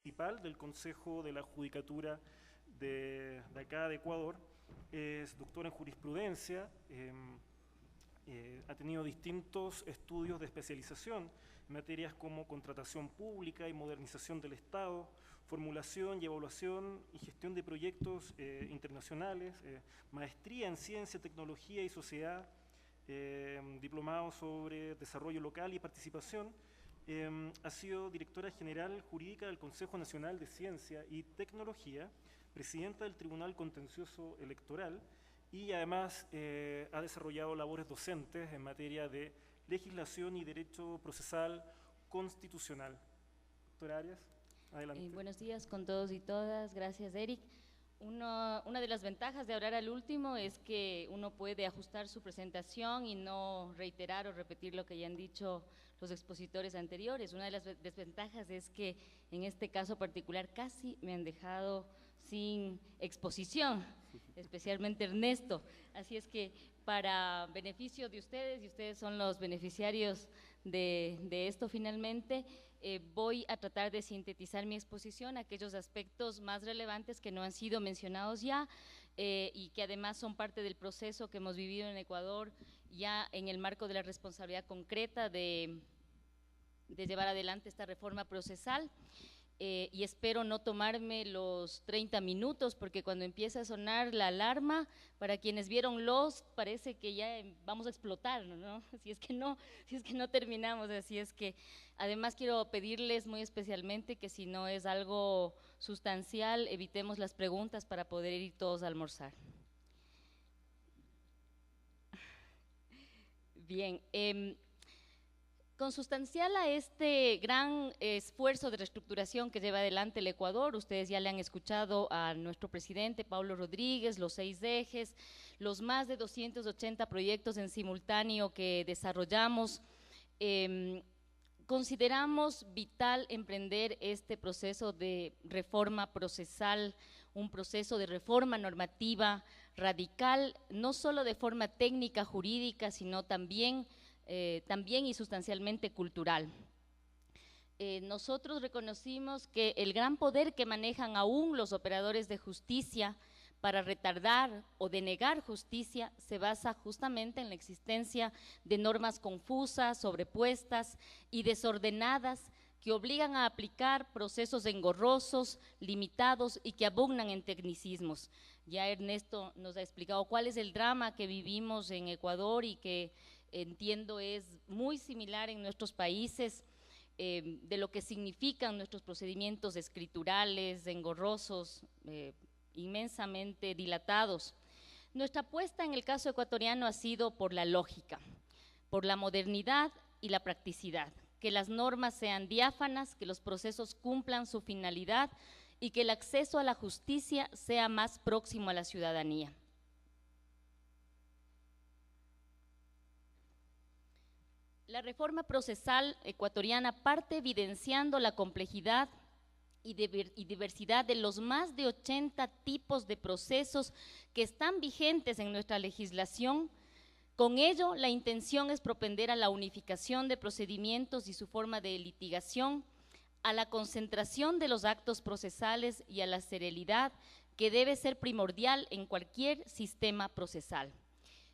principal del Consejo de la Judicatura de acá de Ecuador. Es doctor en jurisprudencia, ha tenido distintos estudios de especialización en materias como contratación pública y modernización del Estado, formulación y evaluación y gestión de proyectos internacionales, maestría en ciencia, tecnología y sociedad, diplomado sobre desarrollo local y participación. Ha sido directora general jurídica del Consejo Nacional de Ciencia y Tecnología, presidenta del Tribunal Contencioso Electoral y además ha desarrollado labores docentes en materia de legislación y derecho procesal constitucional. Doctora Arias, adelante. Buenos días con todos y todas, gracias Eric. Una de las ventajas de hablar al último es que uno puede ajustar su presentación y no reiterar o repetir lo que ya han dicho los expositores anteriores. Una de las desventajas es que en este caso particular casi me han dejado sin exposición, especialmente Ernesto. Así es que para beneficio de ustedes, y ustedes son los beneficiarios de esto finalmente, voy a tratar de sintetizar mi exposición, aquellos aspectos más relevantes que no han sido mencionados ya y que además son parte del proceso que hemos vivido en Ecuador ya en el marco de la responsabilidad concreta de llevar adelante esta reforma procesal. Y espero no tomarme los 30 minutos porque cuando empieza a sonar la alarma, para quienes vieron Lost parece que ya vamos a explotar, ¿no? Si es que no terminamos, así es que además quiero pedirles muy especialmente que si no es algo sustancial, evitemos las preguntas para poder ir todos a almorzar. Bien, consustancial a este gran esfuerzo de reestructuración que lleva adelante el Ecuador, ustedes ya le han escuchado a nuestro presidente Paulo Rodríguez, los 6 ejes, los más de 280 proyectos en simultáneo que desarrollamos. Consideramos vital emprender este proceso de reforma procesal, un proceso de reforma normativa radical, no solo de forma técnica, jurídica, sino también y sustancialmente cultural. Nosotros reconocimos que el gran poder que manejan aún los operadores de justicia para retardar o denegar justicia se basa justamente en la existencia de normas confusas, sobrepuestas y desordenadas que obligan a aplicar procesos engorrosos, limitados y que abugnan en tecnicismos. Ya Ernesto nos ha explicado cuál es el drama que vivimos en Ecuador y que entiendo es muy similar en nuestros países, de lo que significan nuestros procedimientos escriturales, engorrosos, inmensamente dilatados. Nuestra apuesta en el caso ecuatoriano ha sido por la lógica, por la modernidad y la practicidad, que las normas sean diáfanas, que los procesos cumplan su finalidad y que el acceso a la justicia sea más próximo a la ciudadanía. La reforma procesal ecuatoriana parte evidenciando la complejidad y diversidad de los más de 80 tipos de procesos que están vigentes en nuestra legislación. Con ello, la intención es propender a la unificación de procedimientos y su forma de litigación, a la concentración de los actos procesales y a la celeridad que debe ser primordial en cualquier sistema procesal.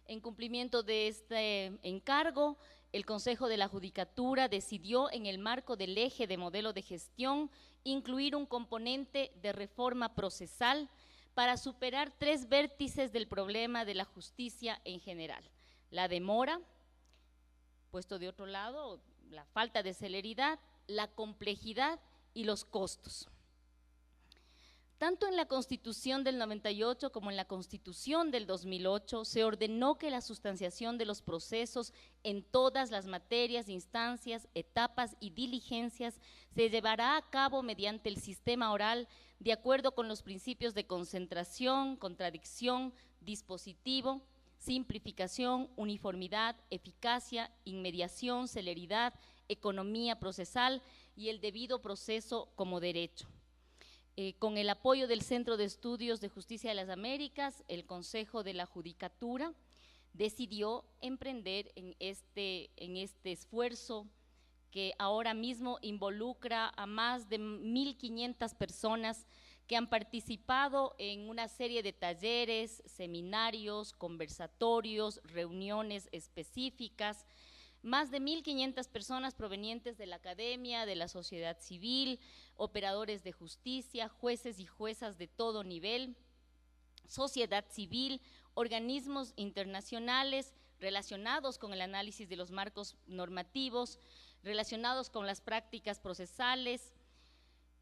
En cumplimiento de este encargo, el Consejo de la Judicatura decidió, en el marco del eje de modelo de gestión, incluir un componente de reforma procesal para superar 3 vértices del problema de la justicia en general: la demora, puesto de otro lado, la falta de celeridad, la complejidad y los costos. Tanto en la Constitución del 98 como en la Constitución del 2008 se ordenó que la sustanciación de los procesos en todas las materias, instancias, etapas y diligencias se llevará a cabo mediante el sistema oral de acuerdo con los principios de concentración, contradicción, dispositivo, simplificación, uniformidad, eficacia, inmediación, celeridad, economía procesal y el debido proceso como derecho. Con el apoyo del Centro de Estudios de Justicia de las Américas, el Consejo de la Judicatura decidió emprender en este esfuerzo que ahora mismo involucra a más de 1.500 personas que han participado en una serie de talleres, seminarios, conversatorios, reuniones específicas, más de 1.500 personas provenientes de la academia, de la sociedad civil, operadores de justicia, jueces y juezas de todo nivel, sociedad civil, organismos internacionales relacionados con el análisis de los marcos normativos, relacionados con las prácticas procesales,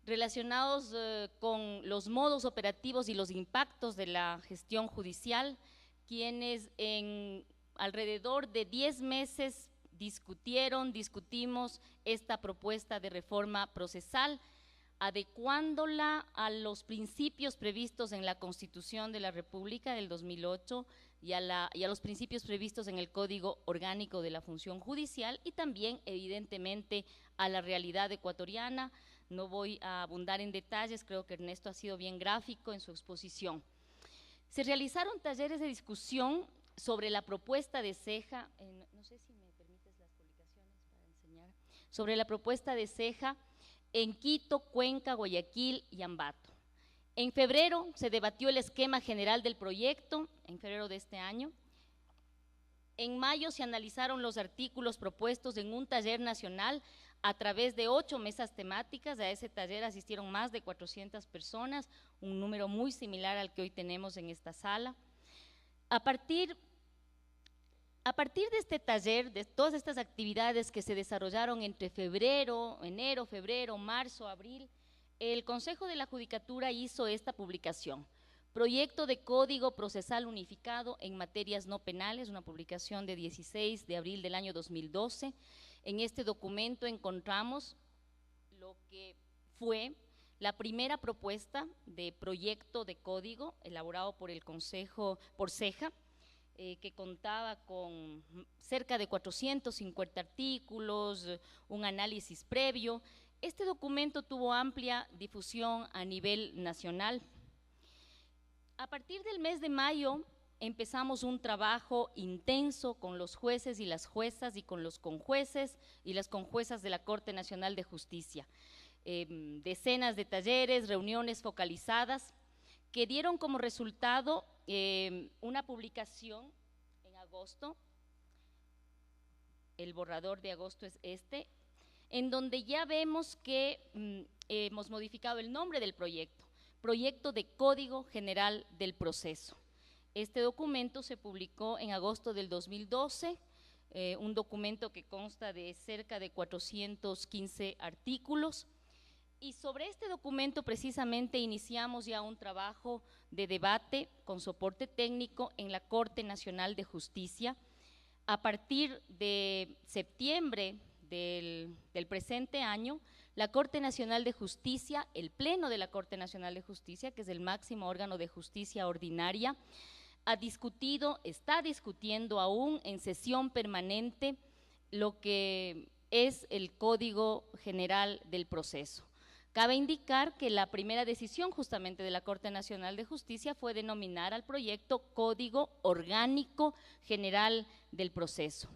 relacionados con los modos operativos y los impactos de la gestión judicial, quienes en alrededor de 10 meses discutimos esta propuesta de reforma procesal, adecuándola a los principios previstos en la Constitución de la República del 2008 y a los principios previstos en el Código Orgánico de la Función Judicial y también, evidentemente, a la realidad ecuatoriana. No voy a abundar en detalles, creo que Ernesto ha sido bien gráfico en su exposición. Se realizaron talleres de discusión sobre la propuesta de Ceja, no sé si me permites las publicaciones para enseñar, sobre la propuesta de Ceja en Quito, Cuenca, Guayaquil y Ambato. En febrero se debatió el esquema general del proyecto, en febrero de este año. En mayo se analizaron los artículos propuestos en un taller nacional a través de 8 mesas temáticas. A ese taller asistieron más de 400 personas, un número muy similar al que hoy tenemos en esta sala. A partir de este taller, de todas estas actividades que se desarrollaron entre enero, febrero, marzo, abril, el Consejo de la Judicatura hizo esta publicación, Proyecto de Código Procesal Unificado en Materias No Penales, una publicación de 16 de abril del año 2012. En este documento encontramos lo que fue la primera propuesta de proyecto de código elaborado por el Consejo, por Ceja, que contaba con cerca de 450 artículos, un análisis previo. Este documento tuvo amplia difusión a nivel nacional. A partir del mes de mayo empezamos un trabajo intenso con los jueces y las juezas y con los conjueces y las conjuezas de la Corte Nacional de Justicia. Decenas de talleres, reuniones focalizadas que dieron como resultado una publicación en agosto, el borrador de agosto es este, en donde ya vemos que hemos modificado el nombre del proyecto, Proyecto de Código General del Proceso. Este documento se publicó en agosto del 2012, un documento que consta de cerca de 415 artículos, y sobre este documento precisamente iniciamos ya un trabajo de debate con soporte técnico en la Corte Nacional de Justicia. A partir de septiembre del presente año, la Corte Nacional de Justicia, el Pleno de la Corte Nacional de Justicia, que es el máximo órgano de justicia ordinaria, está discutiendo aún en sesión permanente lo que es el Código General del Proceso. Cabe indicar que la primera decisión justamente de la Corte Nacional de Justicia fue denominar al proyecto Código Orgánico General del Proceso.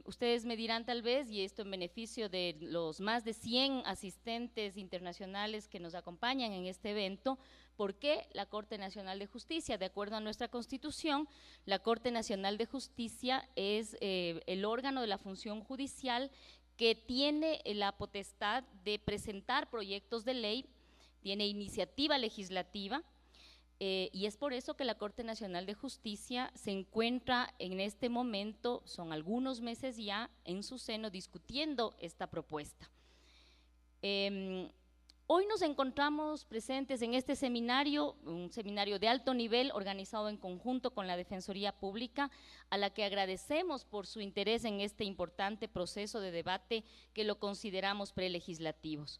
Ustedes me dirán tal vez, y esto en beneficio de los más de 100 asistentes internacionales que nos acompañan en este evento, ¿por qué la Corte Nacional de Justicia? De acuerdo a nuestra Constitución, la Corte Nacional de Justicia es el órgano de la función judicial que tiene la potestad de presentar proyectos de ley, tiene iniciativa legislativa, y es por eso que la Corte Nacional de Justicia se encuentra en este momento, son algunos meses ya, en su seno discutiendo esta propuesta. Hoy nos encontramos presentes en este seminario, un seminario de alto nivel organizado en conjunto con la Defensoría Pública, a la que agradecemos por su interés en este importante proceso de debate que lo consideramos prelegislativos.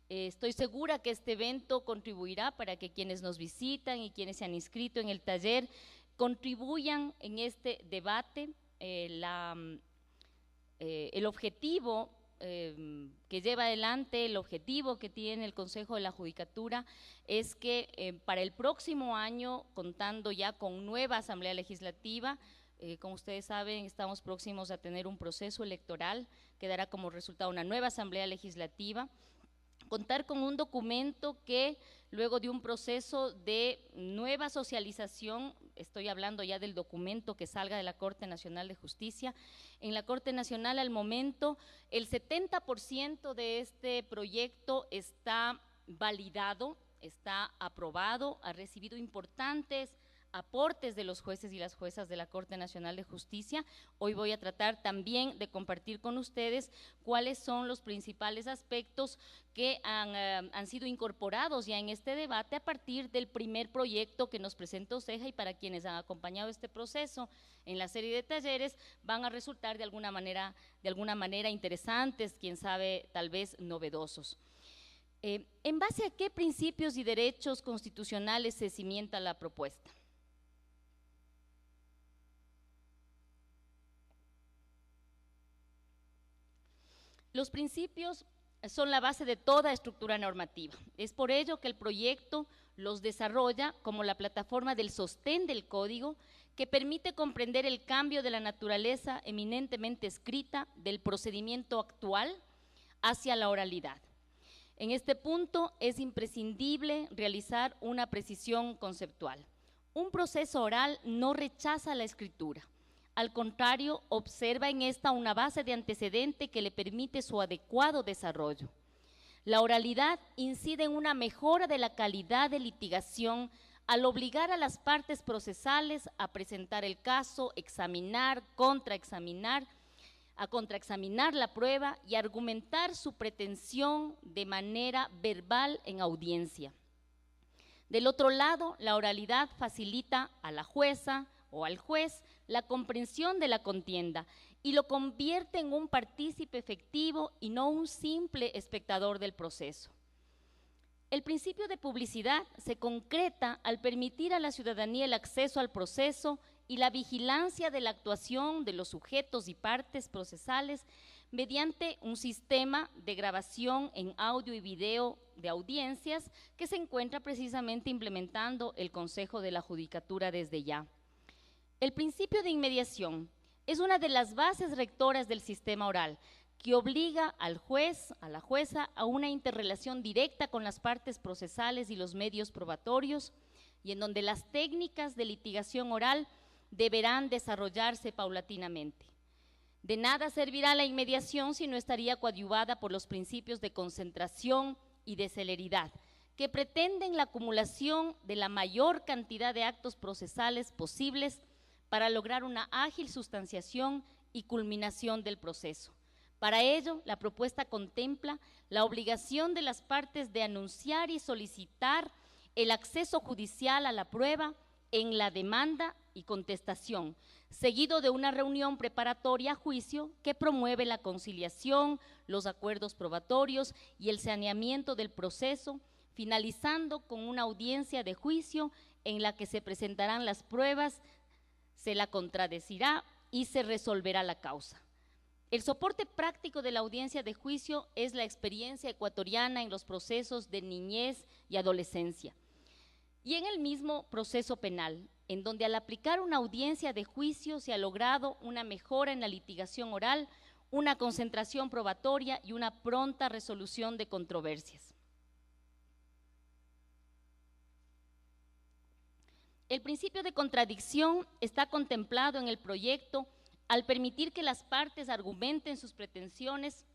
Estoy segura que este evento contribuirá para que quienes nos visitan y quienes se han inscrito en el taller contribuyan en este debate. El objetivo que lleva adelante, el objetivo que tiene el Consejo de la Judicatura es que para el próximo año, contando ya con nueva Asamblea Legislativa, Como ustedes saben, estamos próximos a tener un proceso electoral que dará como resultado una nueva Asamblea Legislativa. Contar con un documento que, luego de un proceso de nueva socialización, estoy hablando ya del documento que salga de la Corte Nacional de Justicia. En la Corte Nacional, al momento, el 70% de este proyecto está validado, está aprobado, ha recibido importantes aportes de los jueces y las juezas de la Corte Nacional de Justicia. Hoy voy a tratar también de compartir con ustedes cuáles son los principales aspectos que han sido incorporados ya en este debate a partir del primer proyecto que nos presentó CEJA, y para quienes han acompañado este proceso en la serie de talleres van a resultar de alguna manera interesantes, quién sabe, tal vez novedosos. ¿En base a qué principios y derechos constitucionales se cimienta la propuesta? Los principios son la base de toda estructura normativa. Es por ello que el proyecto los desarrolla como la plataforma del sostén del código, que permite comprender el cambio de la naturaleza eminentemente escrita del procedimiento actual hacia la oralidad. En este punto es imprescindible realizar una precisión conceptual. Un proceso oral no rechaza la escritura. Al contrario, observa en esta una base de antecedente que le permite su adecuado desarrollo. La oralidad incide en una mejora de la calidad de litigación al obligar a las partes procesales a presentar el caso, examinar, contraexaminar la prueba y argumentar su pretensión de manera verbal en audiencia. Del otro lado, la oralidad facilita a la jueza o al juez la comprensión de la contienda y lo convierte en un partícipe efectivo y no un simple espectador del proceso. El principio de publicidad se concreta al permitir a la ciudadanía el acceso al proceso y la vigilancia de la actuación de los sujetos y partes procesales mediante un sistema de grabación en audio y video de audiencias que se encuentra precisamente implementando el Consejo de la Judicatura desde ya. El principio de inmediación es una de las bases rectoras del sistema oral, que obliga al juez, a la jueza, a una interrelación directa con las partes procesales y los medios probatorios, y en donde las técnicas de litigación oral deberán desarrollarse paulatinamente. De nada servirá la inmediación si no estaría coadyuvada por los principios de concentración y de celeridad, que pretenden la acumulación de la mayor cantidad de actos procesales posibles para lograr una ágil sustanciación y culminación del proceso. Para ello, la propuesta contempla la obligación de las partes de anunciar y solicitar el acceso judicial a la prueba en la demanda y contestación, seguido de una reunión preparatoria a juicio que promueve la conciliación, los acuerdos probatorios y el saneamiento del proceso, finalizando con una audiencia de juicio en la que se presentarán las pruebas, se la contradecirá y se resolverá la causa. El soporte práctico de la audiencia de juicio es la experiencia ecuatoriana en los procesos de niñez y adolescencia. Y en el mismo proceso penal, en donde al aplicar una audiencia de juicio se ha logrado una mejora en la litigación oral, una concentración probatoria y una pronta resolución de controversias. El principio de contradicción está contemplado en el proyecto al permitir que las partes argumenten sus pretensiones,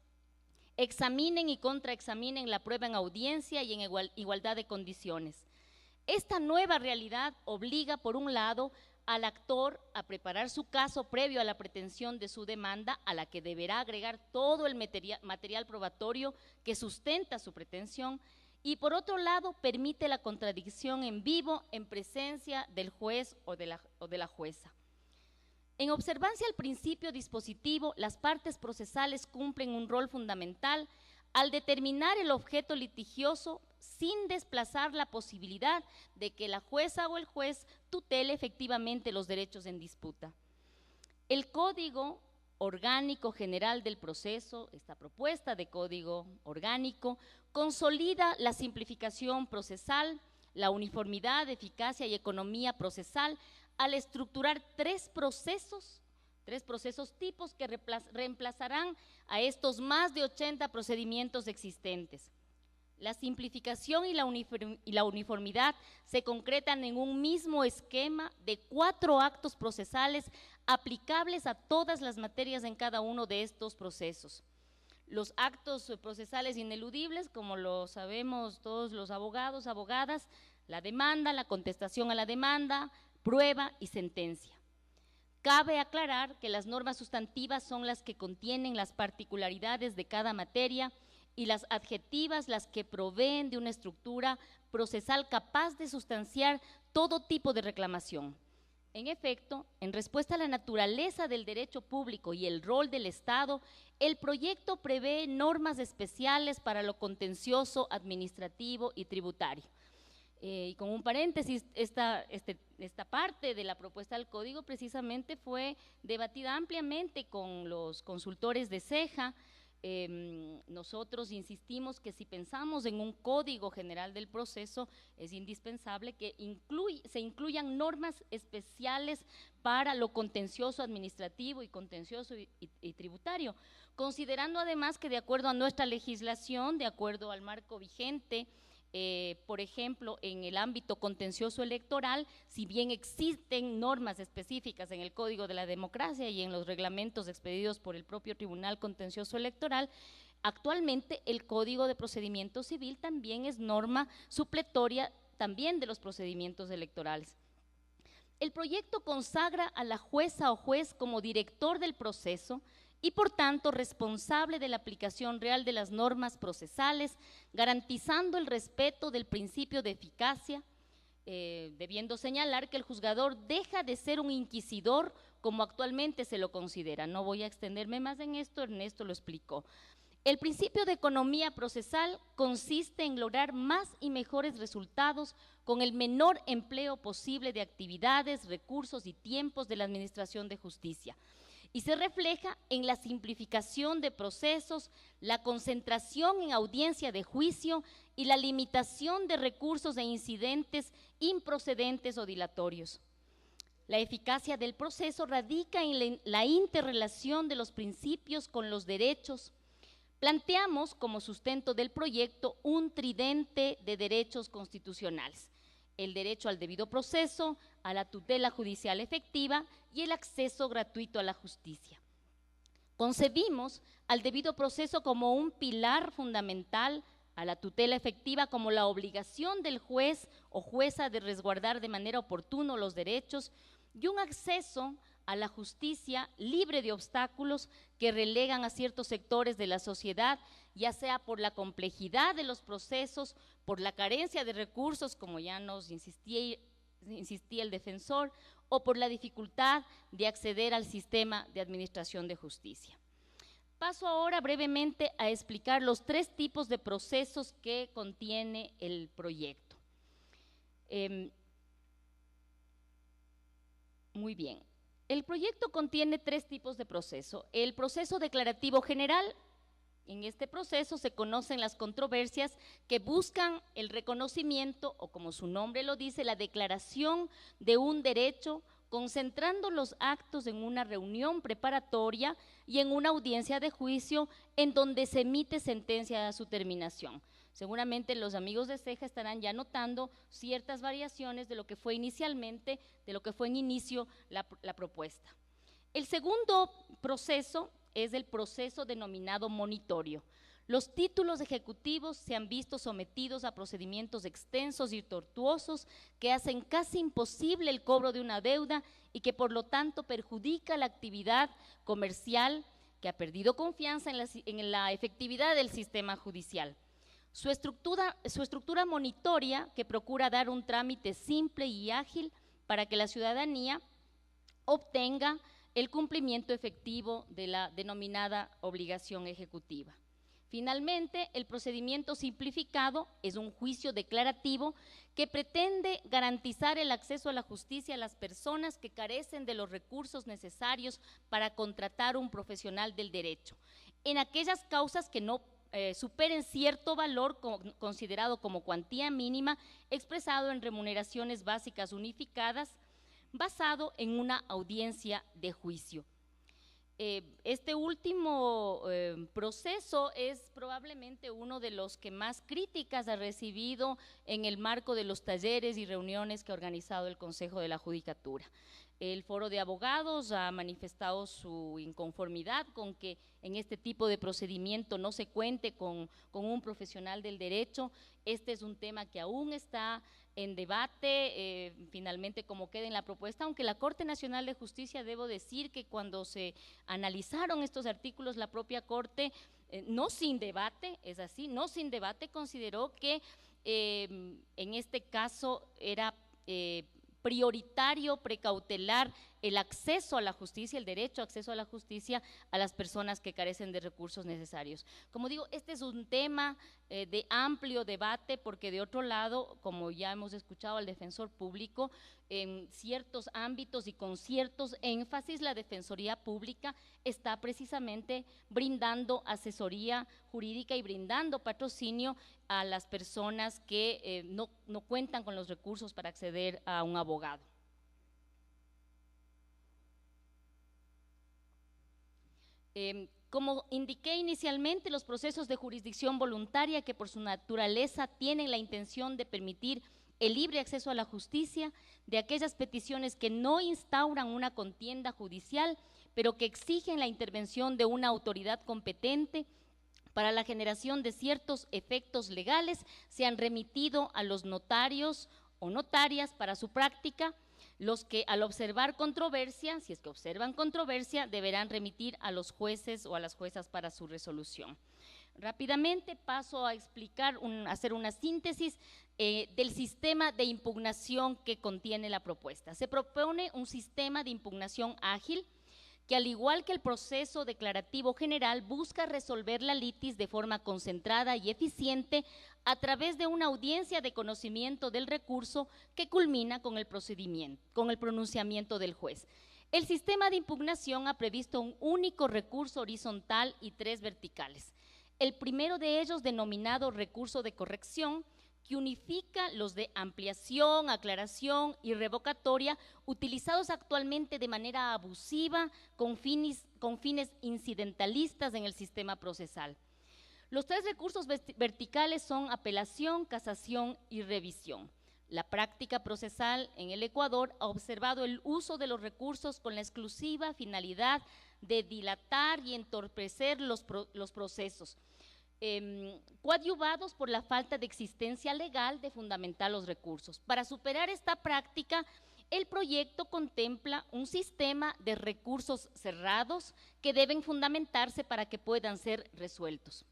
examinen y contraexaminen la prueba en audiencia y en igualdad de condiciones. Esta nueva realidad obliga, por un lado, al actor a preparar su caso previo a la pretensión de su demanda, a la que deberá agregar todo el material probatorio que sustenta su pretensión, y por otro lado, permite la contradicción en vivo en presencia del juez o de la jueza. En observancia al principio dispositivo, las partes procesales cumplen un rol fundamental al determinar el objeto litigioso sin desplazar la posibilidad de que la jueza o el juez tutele efectivamente los derechos en disputa. El Código Orgánico General del Proceso, esta propuesta de Código Orgánico, consolida la simplificación procesal, la uniformidad, eficacia y economía procesal, al estructurar tres procesos tipos que reemplazarán a estos más de 80 procedimientos existentes. La simplificación y la uniformidad se concretan en un mismo esquema de 4 actos procesales aplicables a todas las materias en cada uno de estos procesos. Los actos procesales ineludibles, como lo sabemos todos los abogados, abogadas, la demanda, la contestación a la demanda, prueba y sentencia. Cabe aclarar que las normas sustantivas son las que contienen las particularidades de cada materia y las adjetivas las que proveen de una estructura procesal capaz de sustanciar todo tipo de reclamación. En efecto, en respuesta a la naturaleza del derecho público y el rol del Estado, el proyecto prevé normas especiales para lo contencioso, administrativo y tributario. Y con un paréntesis, esta parte de la propuesta del código precisamente fue debatida ampliamente con los consultores de CEJA. Nosotros insistimos que si pensamos en un código general del proceso, es indispensable que se incluyan normas especiales para lo contencioso administrativo y contencioso y tributario, considerando además que de acuerdo a nuestra legislación, de acuerdo al marco vigente, por ejemplo, en el ámbito contencioso electoral, si bien existen normas específicas en el Código de la Democracia y en los reglamentos expedidos por el propio Tribunal Contencioso Electoral, actualmente el Código de Procedimiento Civil también es norma supletoria también de los procedimientos electorales. El proyecto consagra a la jueza o juez como director del proceso y por tanto responsable de la aplicación real de las normas procesales, garantizando el respeto del principio de eficacia, debiendo señalar que el juzgador deja de ser un inquisidor como actualmente se lo considera. No voy a extenderme más en esto, Ernesto lo explicó. El principio de economía procesal consiste en lograr más y mejores resultados con el menor empleo posible de actividades, recursos y tiempos de la administración de justicia. Y se refleja en la simplificación de procesos, la concentración en audiencia de juicio y la limitación de recursos e incidentes improcedentes o dilatorios. La eficacia del proceso radica en la interrelación de los principios con los derechos. Planteamos como sustento del proyecto un tridente de derechos constitucionales: el derecho al debido proceso, a la tutela judicial efectiva y el acceso gratuito a la justicia. Concebimos al debido proceso como un pilar fundamental, a la tutela efectiva como la obligación del juez o jueza de resguardar de manera oportuna los derechos y un acceso a la justicia libre de obstáculos que relegan a ciertos sectores de la sociedad, ya sea por la complejidad de los procesos, por la carencia de recursos, como ya nos insistía el defensor, o por la dificultad de acceder al sistema de administración de justicia. Paso ahora brevemente a explicar los 3 tipos de procesos que contiene el proyecto. Muy bien. El proyecto contiene 3 tipos de proceso. El proceso declarativo general. En este proceso se conocen las controversias que buscan el reconocimiento, o como su nombre lo dice, la declaración de un derecho, concentrando los actos en una reunión preparatoria y en una audiencia de juicio en donde se emite sentencia a su terminación. Seguramente los amigos de CEJA estarán ya notando ciertas variaciones de lo que fue inicialmente, de lo que fue en inicio la propuesta. El segundo proceso es el proceso denominado monitorio. Los títulos ejecutivos se han visto sometidos a procedimientos extensos y tortuosos que hacen casi imposible el cobro de una deuda y que por lo tanto perjudica la actividad comercial, que ha perdido confianza en la efectividad del sistema judicial. Su estructura monitoria, que procura dar un trámite simple y ágil para que la ciudadanía obtenga el cumplimiento efectivo de la denominada obligación ejecutiva. Finalmente, el procedimiento simplificado es un juicio declarativo que pretende garantizar el acceso a la justicia a las personas que carecen de los recursos necesarios para contratar un profesional del derecho, en aquellas causas que no superen cierto valor considerado como cuantía mínima expresado en remuneraciones básicas unificadas, basado en una audiencia de juicio. Este último proceso es probablemente uno de los que más críticas ha recibido en el marco de los talleres y reuniones que ha organizado el Consejo de la Judicatura. El Foro de Abogados ha manifestado su inconformidad con que en este tipo de procedimiento no se cuente con un profesional del derecho. Este es un tema que aún está en debate, finalmente como queda en la propuesta, aunque la Corte Nacional de Justicia, debo decir que cuando se analizaron estos artículos, la propia Corte, no sin debate, es así, no sin debate, consideró que en este caso era prioritario, precautelar el acceso a la justicia, el derecho a acceso a la justicia a las personas que carecen de recursos necesarios. Como digo, este es un tema de amplio debate, porque de otro lado, como ya hemos escuchado al defensor público, en ciertos ámbitos y con ciertos énfasis, la Defensoría Pública está precisamente brindando asesoría jurídica y brindando patrocinio a las personas que no cuentan con los recursos para acceder a un abogado. Como indiqué inicialmente, los procesos de jurisdicción voluntaria, que por su naturaleza tienen la intención de permitir el libre acceso a la justicia de aquellas peticiones que no instauran una contienda judicial, pero que exigen la intervención de una autoridad competente para la generación de ciertos efectos legales, se han remitido a los notarios o notarias para su práctica, los que al observar controversia, si es que observan controversia, deberán remitir a los jueces o a las juezas para su resolución. Rápidamente paso a explicar, hacer una síntesis del sistema de impugnación que contiene la propuesta. Se propone un sistema de impugnación ágil que, al igual que el proceso declarativo general, busca resolver la litis de forma concentrada y eficiente a través de una audiencia de conocimiento del recurso que culmina con el procedimiento, con el pronunciamiento del juez. El sistema de impugnación ha previsto un único recurso horizontal y 3 verticales. El primero de ellos, denominado recurso de corrección, que unifica los de ampliación, aclaración y revocatoria, utilizados actualmente de manera abusiva con fines incidentalistas en el sistema procesal. Los 3 recursos verticales son apelación, casación y revisión. La práctica procesal en el Ecuador ha observado el uso de los recursos con la exclusiva finalidad de dilatar y entorpecer los procesos, coadyuvados por la falta de existencia legal de fundamentar los recursos. Para superar esta práctica, el proyecto contempla un sistema de recursos cerrados que deben fundamentarse para que puedan ser resueltos.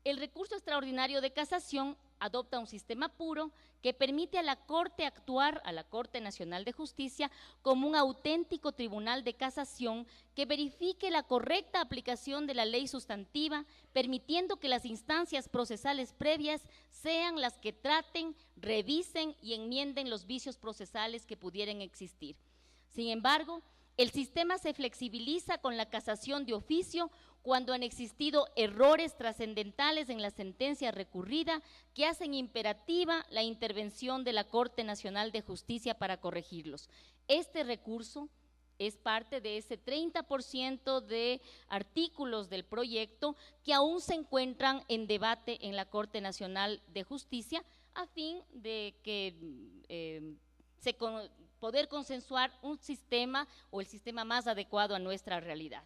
El recurso extraordinario de casación adopta un sistema puro que permite a la Corte actuar, a la Corte Nacional de Justicia, como un auténtico tribunal de casación que verifique la correcta aplicación de la ley sustantiva, permitiendo que las instancias procesales previas sean las que traten, revisen y enmienden los vicios procesales que pudieran existir. Sin embargo, el sistema se flexibiliza con la casación de oficio cuando han existido errores trascendentales en la sentencia recurrida que hacen imperativa la intervención de la Corte Nacional de Justicia para corregirlos. Este recurso es parte de ese 30% de artículos del proyecto que aún se encuentran en debate en la Corte Nacional de Justicia, a fin de que poder consensuar un sistema o el sistema más adecuado a nuestra realidad.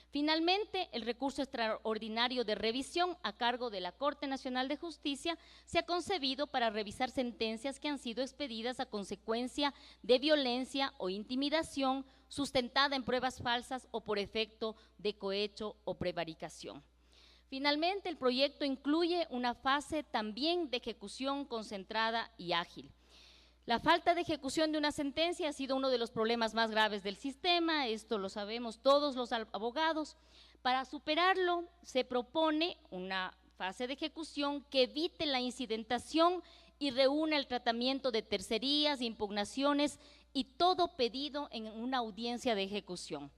Finalmente, el recurso extraordinario de revisión a cargo de la Corte Nacional de Justicia se ha concebido para revisar sentencias que han sido expedidas a consecuencia de violencia o intimidación sustentada en pruebas falsas o por efecto de cohecho o prevaricación. Finalmente, el proyecto incluye una fase también de ejecución concentrada y ágil. La falta de ejecución de una sentencia ha sido uno de los problemas más graves del sistema, esto lo sabemos todos los abogados. Para superarlo, se propone una fase de ejecución que evite la incidentación y reúna el tratamiento de tercerías, impugnaciones y todo pedido en una audiencia de ejecución.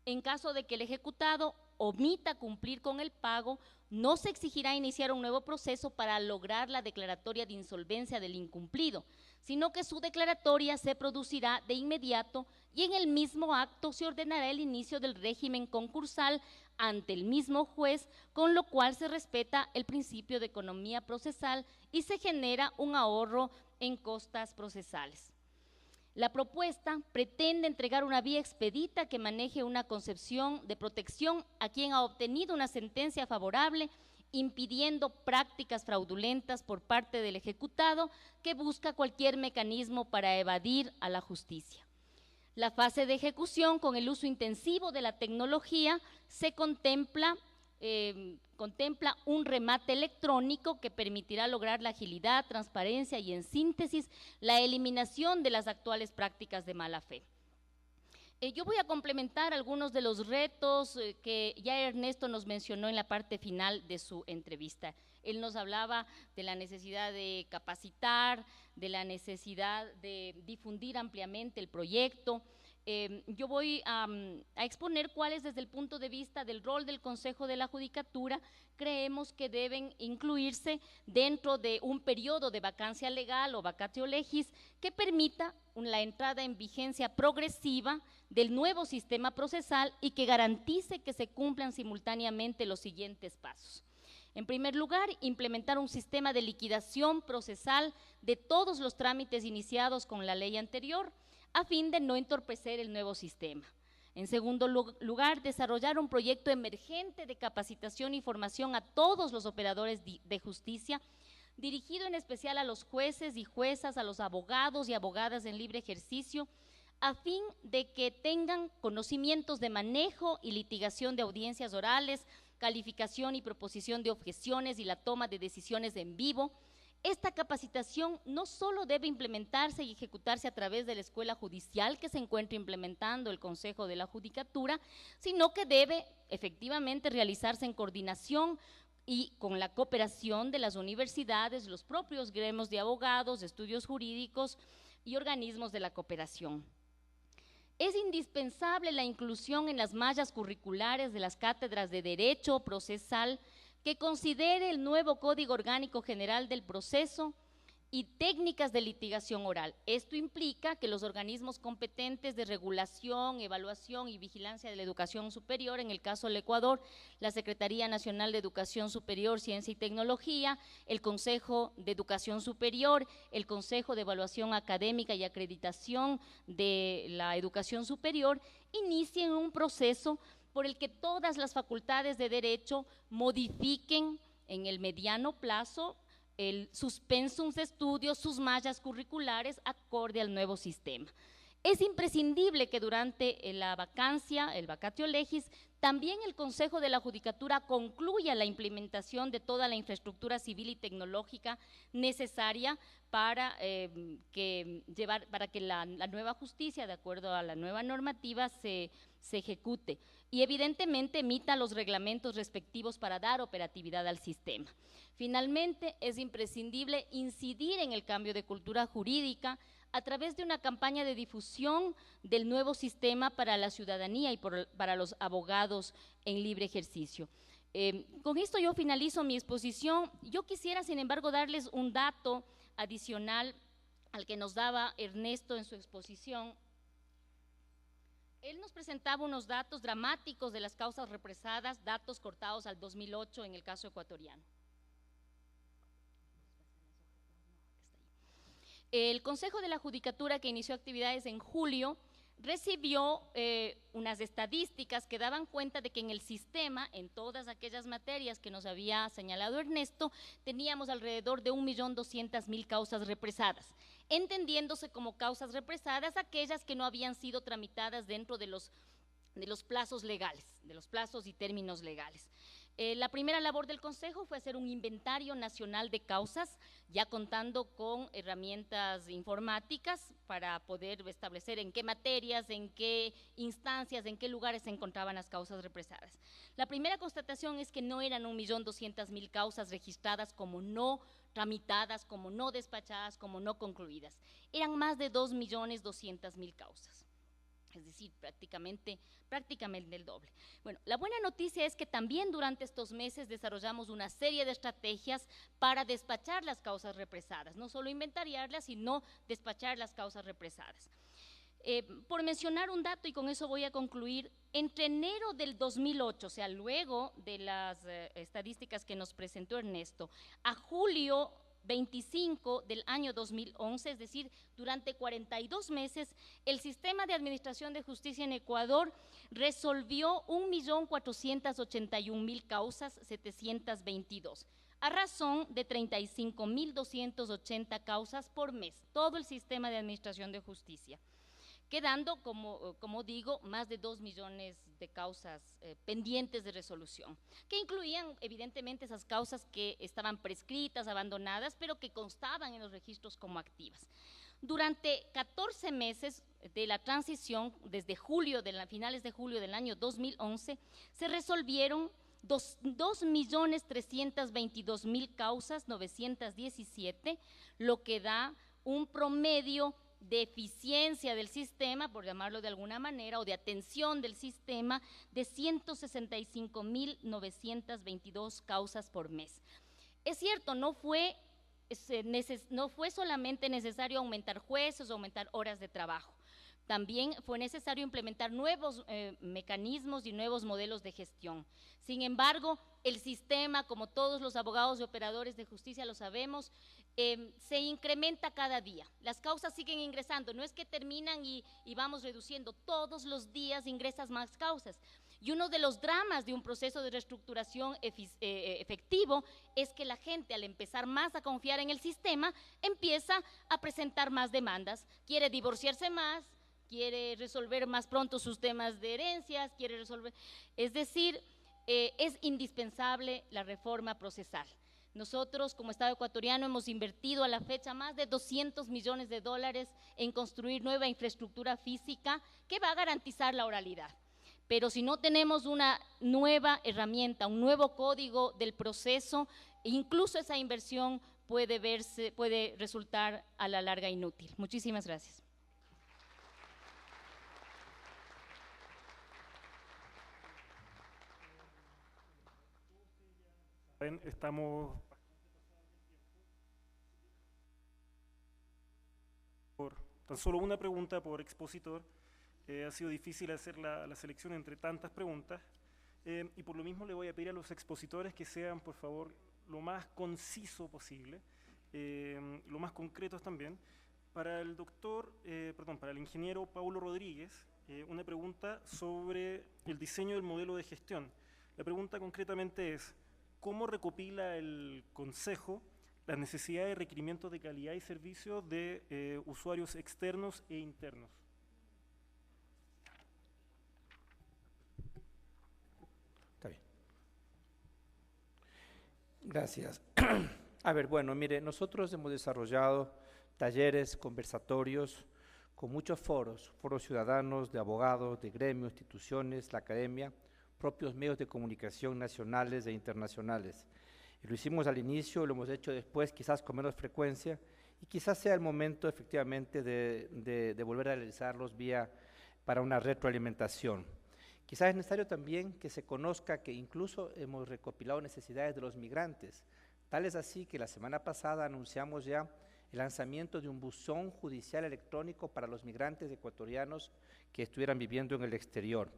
En caso de que el ejecutado omita cumplir con el pago, no se exigirá iniciar un nuevo proceso para lograr la declaratoria de insolvencia del incumplido, sino que su declaratoria se producirá de inmediato y en el mismo acto se ordenará el inicio del régimen concursal ante el mismo juez, con lo cual se respeta el principio de economía procesal y se genera un ahorro en costas procesales. La propuesta pretende entregar una vía expedita que maneje una concepción de protección a quien ha obtenido una sentencia favorable, impidiendo prácticas fraudulentas por parte del ejecutado que busca cualquier mecanismo para evadir a la justicia. La fase de ejecución, con el uso intensivo de la tecnología, se contempla un remate electrónico que permitirá lograr la agilidad, transparencia y, en síntesis, la eliminación de las actuales prácticas de mala fe. Yo voy a complementar algunos de los retos que ya Ernesto nos mencionó en la parte final de su entrevista. Él nos hablaba de la necesidad de capacitar, de la necesidad de difundir ampliamente el proyecto. Yo voy a exponer cuáles, desde el punto de vista del rol del Consejo de la Judicatura, creemos que deben incluirse dentro de un periodo de vacancia legal o vacatio legis que permita la entrada en vigencia progresiva del nuevo sistema procesal y que garantice que se cumplan simultáneamente los siguientes pasos. En primer lugar, implementar un sistema de liquidación procesal de todos los trámites iniciados con la ley anterior, a fin de no entorpecer el nuevo sistema. En segundo lugar, desarrollar un proyecto emergente de capacitación y formación a todos los operadores de justicia, dirigido en especial a los jueces y juezas, a los abogados y abogadas en libre ejercicio, a fin de que tengan conocimientos de manejo y litigación de audiencias orales, calificación y proposición de objeciones y la toma de decisiones en vivo. Esta capacitación no solo debe implementarse y ejecutarse a través de la escuela judicial que se encuentra implementando el Consejo de la Judicatura, sino que debe efectivamente realizarse en coordinación y con la cooperación de las universidades, los propios gremios de abogados, estudios jurídicos y organismos de la cooperación. Es indispensable la inclusión en las mallas curriculares de las cátedras de Derecho Procesal que considere el nuevo Código Orgánico General del Proceso y técnicas de litigación oral. Esto implica que los organismos competentes de regulación, evaluación y vigilancia de la educación superior, en el caso del Ecuador, la Secretaría Nacional de Educación Superior, Ciencia y Tecnología, el Consejo de Educación Superior, el Consejo de Evaluación Académica y Acreditación de la Educación Superior, inicien un proceso por el que todas las facultades de derecho modifiquen en el mediano plazo sus pensums de estudios, sus mallas curriculares, acorde al nuevo sistema. Es imprescindible que durante la vacancia, el vacatio legis, también el Consejo de la Judicatura concluya la implementación de toda la infraestructura civil y tecnológica necesaria para que la nueva justicia, de acuerdo a la nueva normativa, se ejecute y evidentemente emita los reglamentos respectivos para dar operatividad al sistema. Finalmente, es imprescindible incidir en el cambio de cultura jurídica a través de una campaña de difusión del nuevo sistema para la ciudadanía y para los abogados en libre ejercicio. Con esto yo finalizo mi exposición. Yo quisiera, sin embargo, darles un dato adicional al que nos daba Ernesto en su exposición. Él nos presentaba unos datos dramáticos de las causas represadas, datos cortados al 2008 en el caso ecuatoriano. El Consejo de la Judicatura, que inició actividades en julio, recibió unas estadísticas que daban cuenta de que en el sistema, en todas aquellas materias que nos había señalado Ernesto, teníamos alrededor de 1.200.000 causas represadas, entendiéndose como causas represadas aquellas que no habían sido tramitadas dentro de los plazos legales, de los plazos y términos legales. La primera labor del Consejo fue hacer un inventario nacional de causas, ya contando con herramientas informáticas para poder establecer en qué materias, en qué instancias, en qué lugares se encontraban las causas represadas. La primera constatación es que no eran 1.200.000 causas registradas como no tramitadas, como no despachadas, como no concluidas. Eran más de 2.200.000 causas. es decir, prácticamente el doble. Bueno, la buena noticia es que también durante estos meses desarrollamos una serie de estrategias para despachar las causas represadas, no solo inventariarlas, sino despachar las causas represadas. Por mencionar un dato, y con eso voy a concluir, entre enero del 2008, o sea, luego de las estadísticas que nos presentó Ernesto, a julio 25 del año 2011, es decir, durante 42 meses, el sistema de administración de justicia en Ecuador resolvió 1.481.000 causas, 722, a razón de 35.280 causas por mes, todo el sistema de administración de justicia, quedando, como digo, más de 2 millones de causas pendientes de resolución, que incluían evidentemente esas causas que estaban prescritas, abandonadas, pero que constaban en los registros como activas. Durante 14 meses de la transición, desde finales de julio del año 2011, se resolvieron 2.322.000 causas, 917, lo que da un promedio de eficiencia del sistema, por llamarlo de alguna manera, o de atención del sistema, de 165.922 causas por mes. Es cierto, no fue solamente necesario aumentar jueces o aumentar horas de trabajo. También fue necesario implementar nuevos mecanismos y nuevos modelos de gestión. Sin embargo, el sistema, como todos los abogados y operadores de justicia lo sabemos, se incrementa cada día. Las causas siguen ingresando, no es que terminan y vamos reduciendo, todos los días ingresan más causas. Y uno de los dramas de un proceso de reestructuración efectivo es que la gente, al empezar más a confiar en el sistema, empieza a presentar más demandas, quiere divorciarse más, quiere resolver más pronto sus temas de herencias, es decir, es indispensable la reforma procesal. Nosotros, como Estado ecuatoriano, hemos invertido a la fecha más de $200 millones en construir nueva infraestructura física que va a garantizar la oralidad. Pero si no tenemos una nueva herramienta, un nuevo código del proceso, incluso esa inversión puede resultar a la larga inútil. Muchísimas gracias. Estamos por tan solo una pregunta por expositor. Ha sido difícil hacer la selección entre tantas preguntas y por lo mismo le voy a pedir a los expositores que sean, por favor, lo más conciso posible, lo más concretos también. Para el para el ingeniero Paulo Rodríguez, una pregunta sobre el diseño del modelo de gestión. La pregunta concretamente es: ¿cómo recopila el Consejo las necesidades y requerimientos de calidad y servicio de usuarios externos e internos? Está bien. Gracias. A ver, bueno, mire, nosotros hemos desarrollado talleres, conversatorios con muchos foros ciudadanos, de abogados, de gremios, instituciones, la academia, propios medios de comunicación nacionales e internacionales. Y lo hicimos al inicio, lo hemos hecho después, quizás con menos frecuencia, y quizás sea el momento efectivamente de volver a realizarlos para una retroalimentación. Quizás es necesario también que se conozca que incluso hemos recopilado necesidades de los migrantes. Tal es así que la semana pasada anunciamos ya el lanzamiento de un buzón judicial electrónico para los migrantes ecuatorianos que estuvieran viviendo en el exterior.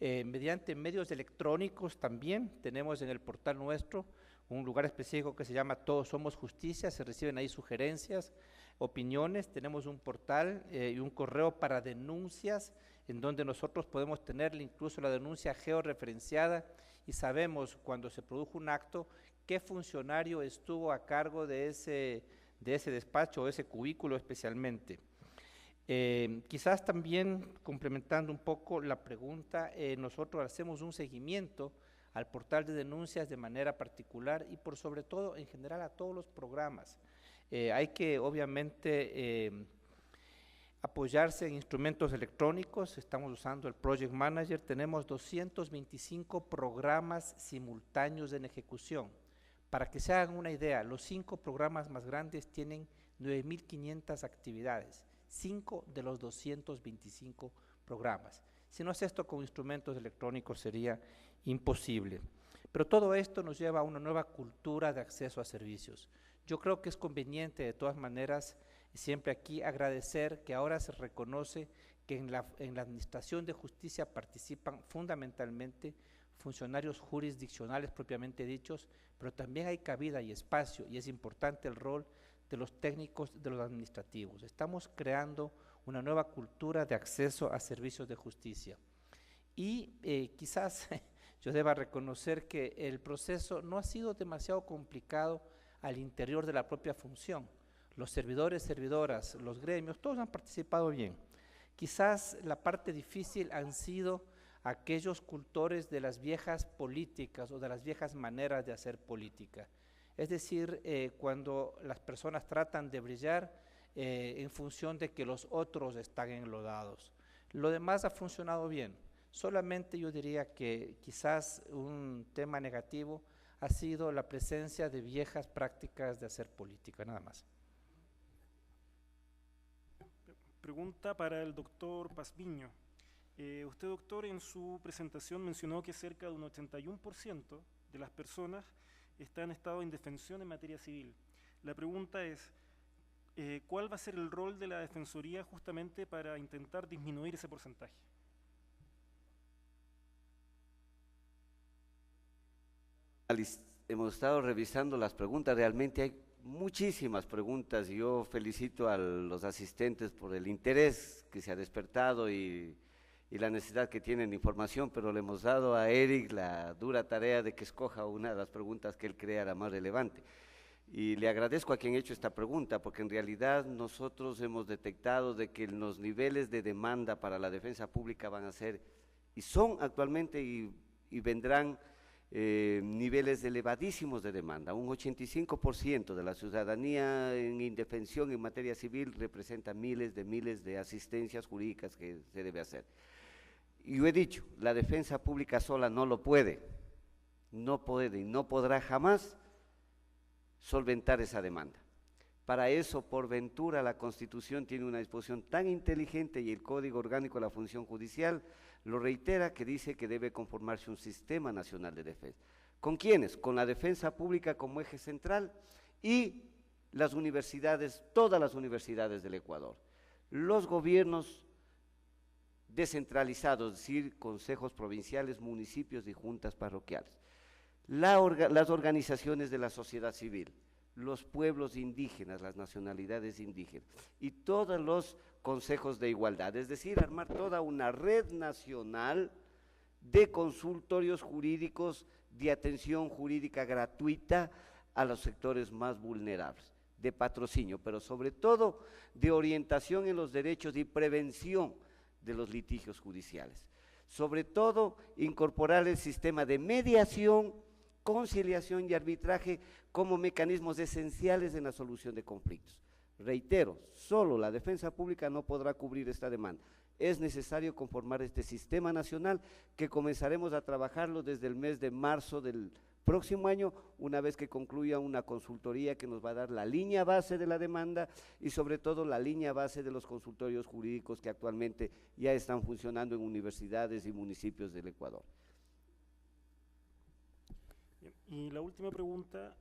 Mediante medios electrónicos también tenemos en el portal nuestro un lugar específico que se llama Todos Somos Justicia, se reciben ahí sugerencias, opiniones, tenemos un portal y un correo para denuncias en donde nosotros podemos tener incluso la denuncia georreferenciada y sabemos cuando se produjo un acto qué funcionario estuvo a cargo de ese despacho o ese cubículo especialmente. Quizás también complementando un poco la pregunta, nosotros hacemos un seguimiento al portal de denuncias de manera particular y por sobre todo en general a todos los programas. Hay que obviamente apoyarse en instrumentos electrónicos, estamos usando el Project Manager, tenemos 225 programas simultáneos en ejecución. Para que se hagan una idea, los 5 programas más grandes tienen 9.500 actividades, 5 de los 225 programas. Si no es esto con instrumentos electrónicos sería imposible. Pero todo esto nos lleva a una nueva cultura de acceso a servicios. Yo creo que es conveniente de todas maneras siempre aquí agradecer que ahora se reconoce que en la administración de justicia participan fundamentalmente funcionarios jurisdiccionales propiamente dichos, pero también hay cabida y espacio, y es importante el rol de los técnicos, de los administrativos. Estamos creando una nueva cultura de acceso a servicios de justicia. Y quizás yo deba reconocer que el proceso no ha sido demasiado complicado al interior de la propia función. Los servidores, servidoras, los gremios, todos han participado bien. Quizás la parte difícil han sido aquellos cultores de las viejas políticas o de las viejas maneras de hacer política. Es decir, cuando las personas tratan de brillar en función de que los otros están enlodados. Lo demás ha funcionado bien. Solamente yo diría que quizás un tema negativo ha sido la presencia de viejas prácticas de hacer política, nada más. Pregunta para el doctor Pazmiño. Usted, doctor, en su presentación mencionó que cerca de un 81% de las personas está en estado de indefensión en materia civil. La pregunta es, ¿cuál va a ser el rol de la Defensoría justamente para intentar disminuir ese porcentaje? Hemos estado revisando las preguntas, realmente hay muchísimas preguntas y yo felicito a los asistentes por el interés que se ha despertado y la necesidad que tienen de información, pero le hemos dado a Eric la dura tarea de que escoja una de las preguntas que él crea la más relevante. Y le agradezco a quien ha hecho esta pregunta, porque en realidad nosotros hemos detectado de que los niveles de demanda para la defensa pública van a ser, y son actualmente y vendrán niveles elevadísimos de demanda. Un 85% de la ciudadanía en indefensión en materia civil representa miles de asistencias jurídicas que se debe hacer. Y yo he dicho, la defensa pública sola no lo puede, no puede y no podrá jamás solventar esa demanda. Para eso, por ventura, la Constitución tiene una disposición tan inteligente y el Código Orgánico de la Función Judicial lo reitera, que dice que debe conformarse un sistema nacional de defensa. ¿Con quiénes? Con la defensa pública como eje central y las universidades, todas las universidades del Ecuador. Los gobiernos descentralizados, es decir, consejos provinciales, municipios y juntas parroquiales. Las organizaciones de la sociedad civil, los pueblos indígenas, las nacionalidades indígenas y todos los consejos de igualdad, es decir, armar toda una red nacional de consultorios jurídicos, de atención jurídica gratuita a los sectores más vulnerables, de patrocinio, pero sobre todo de orientación en los derechos y prevención de los litigios judiciales. Sobre todo, incorporar el sistema de mediación, conciliación y arbitraje como mecanismos esenciales en la solución de conflictos. Reitero, solo la defensa pública no podrá cubrir esta demanda. Es necesario conformar este sistema nacional que comenzaremos a trabajarlo desde el mes de marzo del próximo año, una vez que concluya una consultoría que nos va a dar la línea base de la demanda y sobre todo la línea base de los consultorios jurídicos que actualmente ya están funcionando en universidades y municipios del Ecuador. Bien, y la última pregunta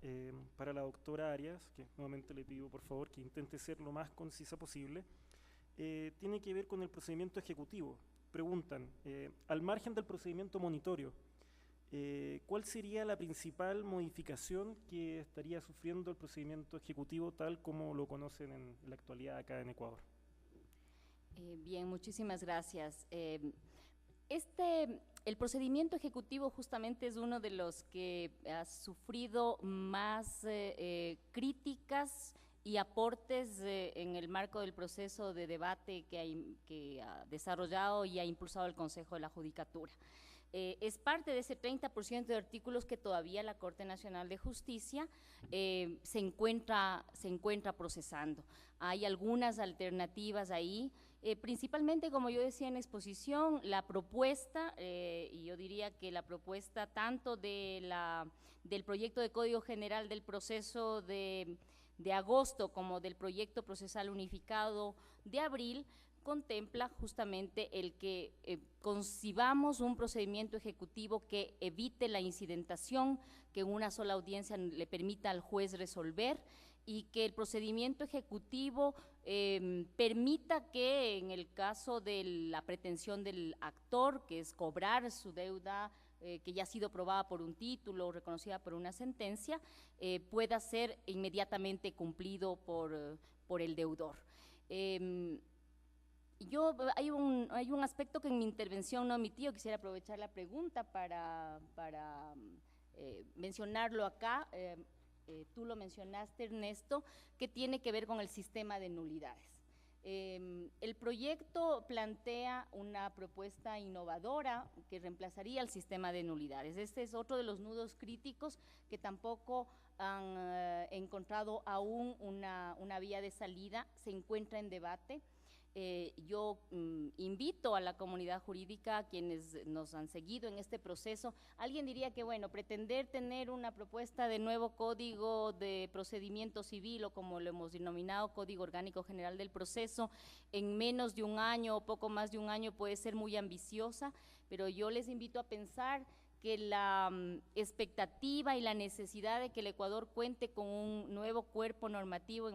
para la doctora Arias, que nuevamente le pido por favor que intente ser lo más concisa posible, tiene que ver con el procedimiento ejecutivo. Preguntan, al margen del procedimiento monitorio, ¿cuál sería la principal modificación que estaría sufriendo el procedimiento ejecutivo tal como lo conocen en la actualidad acá en Ecuador? Bien, muchísimas gracias. El procedimiento ejecutivo justamente es uno de los que ha sufrido más críticas y aportes en el marco del proceso de debate que ha desarrollado y ha impulsado el Consejo de la Judicatura. Es parte de ese 30% de artículos que todavía la Corte Nacional de Justicia se encuentra procesando. Hay algunas alternativas ahí, principalmente, como yo decía en exposición, la propuesta, y yo diría que la propuesta tanto del proyecto de Código General del proceso de agosto como del proyecto procesal unificado de abril, contempla justamente el que concibamos un procedimiento ejecutivo que evite la incidentación, que en una sola audiencia le permita al juez resolver, y que el procedimiento ejecutivo permita que en el caso de la pretensión del actor, que es cobrar su deuda, que ya ha sido probada por un título o reconocida por una sentencia, pueda ser inmediatamente cumplido por el deudor. Hay un aspecto que en mi intervención no omití, quisiera aprovechar la pregunta para mencionarlo acá. Tú lo mencionaste, Ernesto, que tiene que ver con el sistema de nulidades. El proyecto plantea una propuesta innovadora que reemplazaría el sistema de nulidades. Este es otro de los nudos críticos que tampoco han encontrado aún una vía de salida, se encuentra en debate. Yo invito a la comunidad jurídica, a quienes nos han seguido en este proceso. Alguien diría que, bueno, pretender tener una propuesta de nuevo Código de Procedimiento Civil, o como lo hemos denominado, Código Orgánico General del Proceso, en menos de un año o poco más de un año puede ser muy ambiciosa, pero yo les invito a pensar que la expectativa y la necesidad de que el Ecuador cuente con un nuevo cuerpo normativo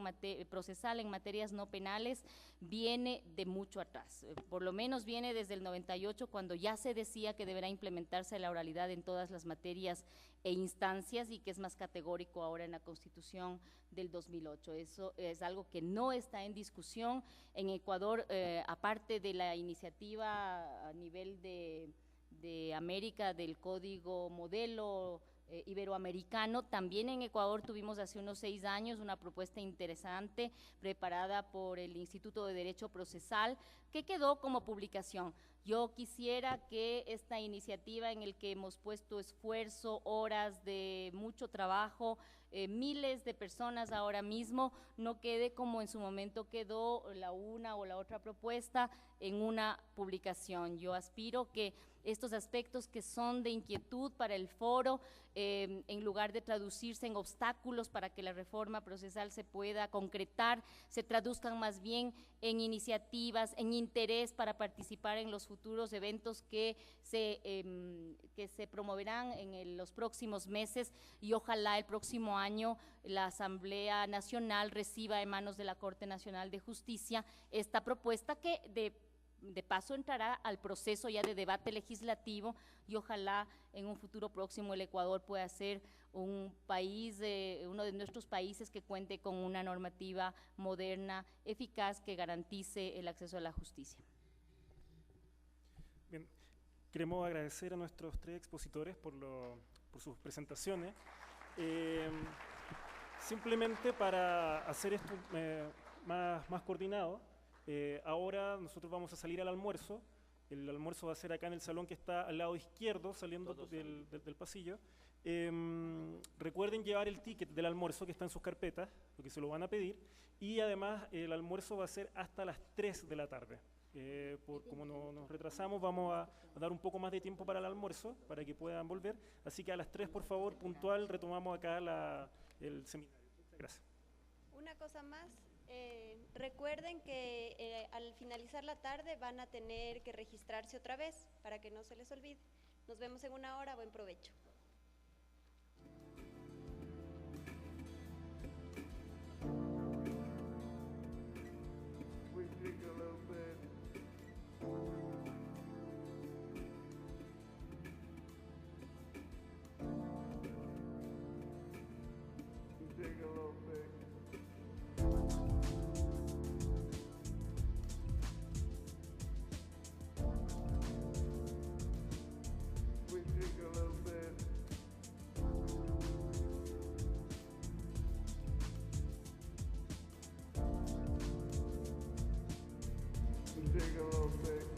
procesal en materias no penales viene de mucho atrás. Por lo menos viene desde el 98, cuando ya se decía que deberá implementarse la oralidad en todas las materias e instancias, y que es más categórico ahora en la Constitución del 2008. Eso es algo que no está en discusión. En Ecuador, aparte de la iniciativa a nivel de América del Código Modelo Iberoamericano, también en Ecuador tuvimos hace unos 6 años una propuesta interesante preparada por el Instituto de Derecho Procesal, que quedó como publicación. Yo quisiera que esta iniciativa, en el que hemos puesto esfuerzo, horas de mucho trabajo, miles de personas ahora mismo, no quede como en su momento quedó la una o la otra propuesta en una publicación. Yo aspiro que estos aspectos que son de inquietud para el foro, en lugar de traducirse en obstáculos para que la reforma procesal se pueda concretar, se traduzcan más bien en iniciativas, en interés para participar en los futuros eventos que se promoverán en los próximos meses, y ojalá el próximo año la Asamblea Nacional reciba en manos de la Corte Nacional de Justicia esta propuesta, que de paso entrará al proceso ya de debate legislativo, y ojalá en un futuro próximo el Ecuador pueda ser un país, uno de nuestros países que cuente con una normativa moderna, eficaz, que garantice el acceso a la justicia. Bien, queremos agradecer a nuestros 3 expositores por sus presentaciones. Simplemente para hacer esto más coordinado, ahora nosotros vamos a salir al almuerzo. El almuerzo va a ser acá en el salón que está al lado izquierdo, saliendo del pasillo. Recuerden llevar el ticket del almuerzo que está en sus carpetas, porque se lo van a pedir, y además el almuerzo va a ser hasta las 3 de la tarde. Como nos retrasamos, vamos a dar un poco más de tiempo para el almuerzo, para que puedan volver. Así que a las 3, por favor, puntual, retomamos acá el seminario. Muchas gracias. Una cosa más. Recuerden que al finalizar la tarde van a tener que registrarse otra vez para que no se les olvide. Nos vemos en 1 hora. Buen provecho. Take a little bit.